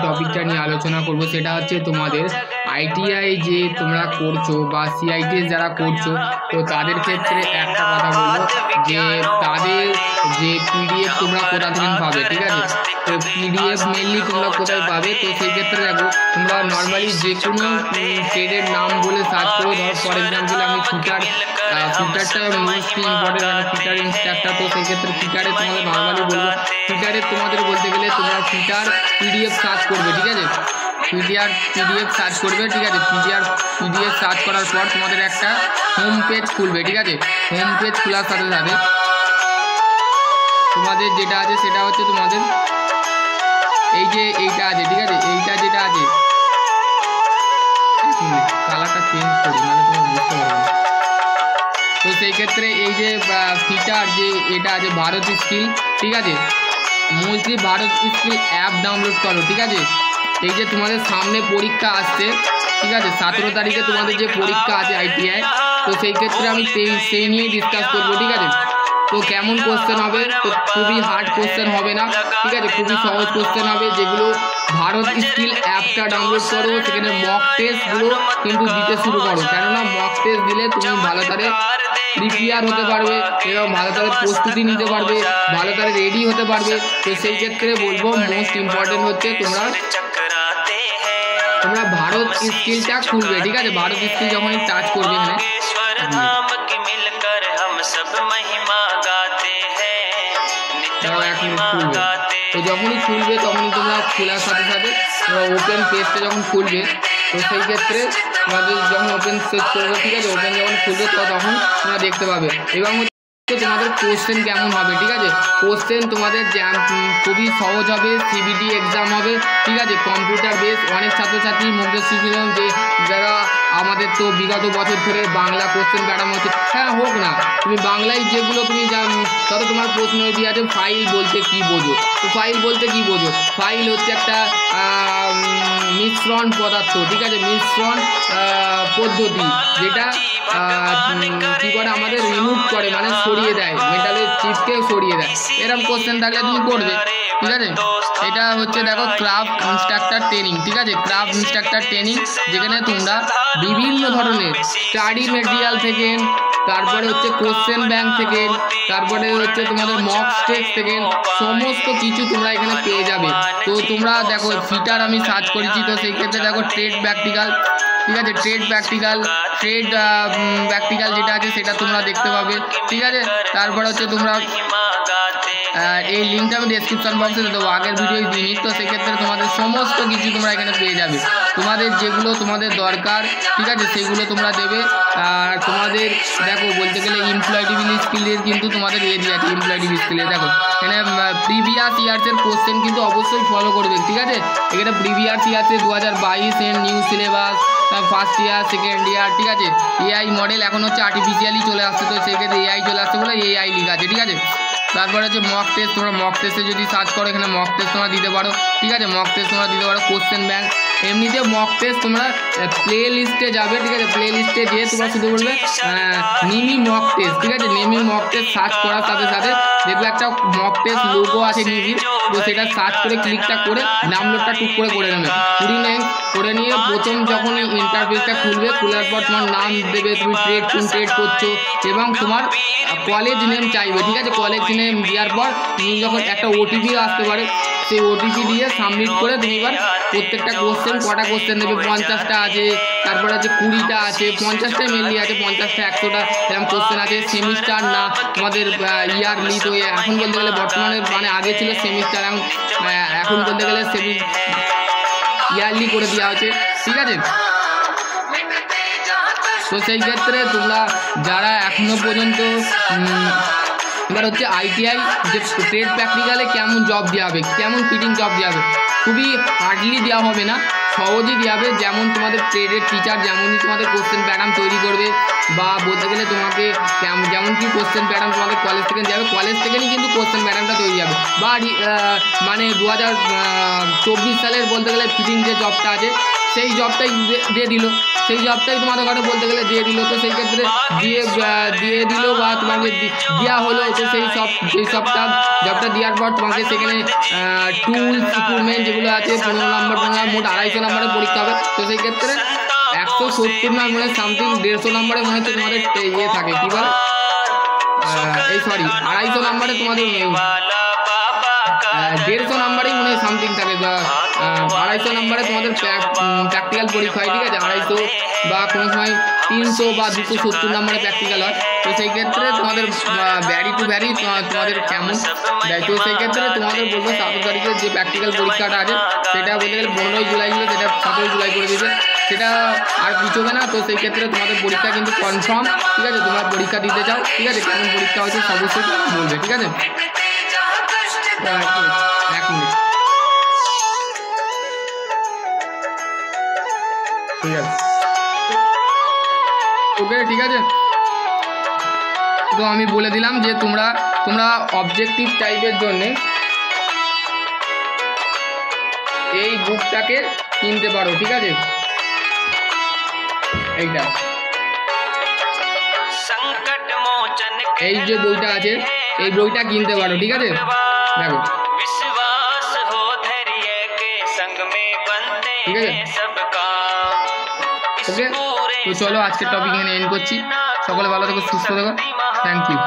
টপিকটা নিয়ে আলোচনা করব সেটা হচ্ছে তোমাদের আইটিআই যে তোমরা করছো বা সিআইটিএস যারা করছো, তো তাদের ক্ষেত্রে একটা কথা বলবো যে তাদের যে পিডিএফ তোমরা কোথা থেকে পাবে, ঠিক আছে। তো পিডিএফ মেনলি তোমরা কোথায় পাবে, তো সেই ক্ষেত্রে দেখো তোমরা নর্মালি যে কোনো ট্রেডের নাম বলে সার্চ করো। ধর ফর এক্সাম্পল আমি ফিটারটা মোস্টলি ইম্পর্টেন্ট, মানে ফিটার ইনস্ট্রাক্টর। তো সেই ক্ষেত্রে ফিটারে তোমাদের নর্মালি বলবো, ফিটারে তোমাদের বলতে গেলে তোমরা ফিটার পিডিএফ সার্চ করবে, ঠিক আছে। পিডিএফ সার্চ করবে, ঠিক আছে। পিডিএফ সার্চ করার পর তোমাদের একটা হোম পেজ খুলবে, ঠিক আছে। হোম পেজ খোলার সাথে সাথে তোমাদের যেটা আছে সেটা হচ্ছে তোমাদের এই যে এইটা আছে, ঠিক আছে। এইটা যেটা আছে, কালারটা চেঞ্জ করি মানে তোমরা বুঝতে পারবে। তো সেই ক্ষেত্রে এই যে ফিটার যে এটা আছে ভারত স্কিল, ঠিক আছে। Mostly Bharat skill app download করো, ঠিক আছে। এই যে তোমাদের সামনে পরীক্ষা আসছে, ঠিক আছে, 17 তারিখে তোমাদের যে পরীক্ষা আছে আইটিআই, তো সেই ক্ষেত্রে আমি সেই নিয়েই ডিসকাস করবো, ঠিক আছে। তো কেমন কোশ্চেন হবে, তো খুবই হার্ড কোশ্চেন হবে না, ঠিক আছে। খুবই সহজ কোশ্চেন হবে, যেগুলো ভারত স্কিল অ্যাপটা ডাউনলোড করো, সেখানে মক টেস্টগুলো কিন্তু দিতে শুরু করো। কেননা মক টেস্ট দিলে তুমি ভালো করে প্রিপেয়ার হতে পারবে এবং ভালো করে প্রস্তুতি নিতে পারবে, ভালো করে রেডি হতে পারবে। তো সেই ক্ষেত্রে বলবো মোস্ট ইম্পর্টেন্ট হচ্ছে তোমরা ভারত স্কিলটা খুলবে, ঠিক আছে। ভারত স্কিল যখনই টাচ করবে এখানে খুলবে, তো যখনই খুলবে তখনই তোমরা খোলার সাথে সাথে ওপেন পেজটা যখন খুলবে, তো সেই ক্ষেত্রে তোমাদের যখন ওপেন পেজ করবে, ঠিক আছে, ওপেন যখন খুলবে তখন তোমরা দেখতে পাবে। এবং তোমাদের কোশ্চেন কেমন হবে, ঠিক আছে। কোশ্চেন তোমাদের খুবই সহজ হবে, সিবিটি এক্সাম হবে, ঠিক আছে। কম্পিউটার বেস অনেক ছাত্রছাত্রীর মধ্যে শিখিলাম যে যারা আমাদের তো বিগত বছর ধরে বাংলা কোশ্চেন প্যাটার্ন হচ্ছে, হ্যাঁ হোক না, তুমি বাংলায় যেগুলো তুমি ধরো তোমার প্রশ্ন দিয়ে আছে ফাইল বলতে কি বোঝো, তো ফাইল বলতে কি বোঝো, ফাইল হচ্ছে একটা মিশ্রণ পদার্থ, ঠিক আছে, মিশ্রণ পদ্ধতি, যেটা কী করে আমাদের রিমুভ করে, মানে সরিয়ে দেয়, মেটালের চিপকে সরিয়ে দেয়। এরকম কোশ্চেন থাকলে তুমি করবে, ঠিক আছে। এটা হচ্ছে দেখো ক্রাফট ইনস্ট্রাক্টর ট্রেনিং, ঠিক আছে। ক্রাফট ইনস্ট্রাক্টর ট্রেনিং, যেখানে তোমরা বিভিন্ন ধরনের স্টাডি মেটেরিয়াল থেকে, তারপরে হচ্ছে কোশ্চেন ব্যাংক থেকে, তারপরে হচ্ছে তোমাদের মক টেস্ট থেকে সমস্ত কিছু তোমরা এখানে পেয়ে যাবে। তো তোমরা দেখো ফিটার আমি সার্চ করেছি, তো সেই ক্ষেত্রে দেখো ট্রেড প্র্যাকটিক্যাল, ঠিক আছে। ট্রেড প্র্যাকটিক্যাল যেটা আছে সেটা তোমরা দেখতে পাবে, ঠিক আছে। তারপরে হচ্ছে তোমরা এই লিঙ্কটা আমি ডেসক্রিপশন বক্সে দেবো, আগের ভিডিও দিই, তো সেক্ষেত্রে তোমাদের সমস্ত কিছু তোমরা এখানে পেয়ে যাবে। তোমাদের যেগুলো তোমাদের দরকার, ঠিক আছে, সেগুলো তোমরা দেবে। আর তোমাদের দেখো বলতে গেলে এমপ্লয়েবিলিটি স্কিলের কিন্তু তোমাদের এরিয়া আছে, এমপ্লয়েবিলিটি স্কিলে দেখো এখানে প্রিভিয়াস ইয়ার্সের কোশ্চেন কিন্তু অবশ্যই ফলো করবে, ঠিক আছে। এখানে প্রিভিয়াস ইয়ার্সে 2022 new syllabus, first year, second year, ঠিক আছে। এআই মডেল এখন হচ্ছে আর্টিফিশিয়ালি চলে আসছে, তো সেক্ষেত্রে এআই চলে আসছে বলে এআই লেখা আছে, ঠিক আছে। তারপরে হচ্ছে মক টেস্ট, তোমরা মক টেস্টে যদি সার্চ করো এখানে মক টেস্ট তোমরা দিতে পারো, ঠিক আছে। মক টেস্ট তোমরা দিতে পারো, কোশ্চেন ব্যাংক। এমনিতে মক টেস্ট তোমরা প্লে লিস্টে যাবে, ঠিক আছে। প্লে লিস্টে গিয়ে তোমরা শুধু বলবে নিমি মক টেস্ট, ঠিক আছে। নিমি মক টেস্ট সার্চ করার সাথে সাথে দেখবে একটা মক টেস্ট লোগো আছে নিমির, তো সেটা সার্চ করে ক্লিকটা করে ডাউনলোডটা টুক করে নেবে, করে নিয়ে প্রথম যখন ইন্টারফেসটা খুলবে, খোলার পর তোমার নাম দেবে, তুমি কোন ট্রেড করছো, এবং তোমার কলেজ নেম চাইবে, ঠিক আছে। কলেজ নেম দেওয়ার পর তুমি যখন একটা ওটিপি আসতে পারে, সেই ওটিপি দিয়ে সাবমিট করে তুমি এবার প্রত্যেকটা কোশ্চেন, কটা কোশ্চেন দেবে, 50টা আছে, তারপরে আছে 20টা আছে, 50টাই মেনলি আছে, 50টা 100টা এরকম কোশ্চেন আছে। সেমিস্টার না তোমাদের ইয়ারলি, তো এখন বলতে গেলে বর্তমানে মানে আগে ছিল সেমিস্টার, এখন বলতে গেলে ইয়ারলি করে দেওয়া হচ্ছে, ঠিক আছে। তো সেই ক্ষেত্রে তোমরা যারা এখনো পর্যন্ত এবার হচ্ছে আইটিআই যে ট্রেড প্র্যাকটিক্যালে কেমন জব দেওয়া হবে, কেমন ফিটিং জব দেওয়া হবে, খুবই হার্ডলি দেওয়া হবে না, সহজেই দেওয়া হবে। যেমন তোমাদের ট্রেডের টিচার যেমনই তোমাদের কোশ্চেন প্যাটার্ন তৈরি করবে, বা বলতে গেলে তোমাকে যেমন কি কোশ্চেন প্যাটার্ন তোমাদের কলেজ থেকে দেওয়া হবে, কলেজ থেকেই কিন্তু কোশ্চেন প্যাটার্নটা তৈরি হবে। বা মানে 2024 সালের বলতে গেলে ফিটিং যে জবটা আছে সেই জবটাই দিয়ে দিল, সেই জবটাই তোমাদের ঘরে বলতে গেলে দিয়ে দিল। তো সেই ক্ষেত্রে দিয়ে দিল বা তোমাকে দেওয়া হলো। তো সেই জবটা দেওয়ার পর তোমাকে সেখানে টুলস ইকুইপমেন্ট যেগুলো আছে 15 নম্বর মোট 250 নম্বরের পরীক্ষা হবে। তো সেই ক্ষেত্রে 170 না মানে সামথিং 150 নম্বরে মনে হচ্ছে তোমাদের ইয়ে থাকে, কী বলে 250 নম্বরে তোমাদের 150 নম্বরেই মনে হয় সামথিং থাকে, 250 নম্বরে তোমাদের প্র্যাকটিক্যাল পরীক্ষা হয়, ঠিক আছে। 250 বা কোনো সময় 300 বা 270 নম্বরে প্র্যাকটিক্যাল হয়। তো সেই ক্ষেত্রে তোমাদের ভ্যারি টু ভ্যারি তোমাদের কেমন দেয়। তো সেই ক্ষেত্রে তোমাদের বলবো 17 তারিখের যে প্র্যাকটিক্যাল পরীক্ষাটা আছে সেটা বলতে গেলে 15 জুলাই ছিল, সেটা 17 জুলাই করে দিয়েছে, সেটা আর পিছোবে না। তো সেই ক্ষেত্রে তোমাদের পরীক্ষা কিন্তু কনফার্ম, ঠিক আছে। তোমরা পরীক্ষা দিতে চাও, ঠিক আছে, কেমন পরীক্ষা হয়েছে অবশ্যই বলবে, ঠিক আছে। 1 মিনিট, ঠিক আছে, ওকে, ঠিক আছে। তো আমি বলে দিলাম যে তোমরা অবজেক্টিভ টাইপের জন্যে এই বুকটাকে কিনতে পারো, ঠিক আছে। এইটা এই যে বইটা আছে এই বইটা কিনতে পারো, ঠিক আছে। দেখো, ঠিক আছে, ওকে। তো চলো আজকের টপিক এখানে এন্ড করছি। সকলে ভালো থেকো, সুস্থ থেকো, থ্যাংক ইউ।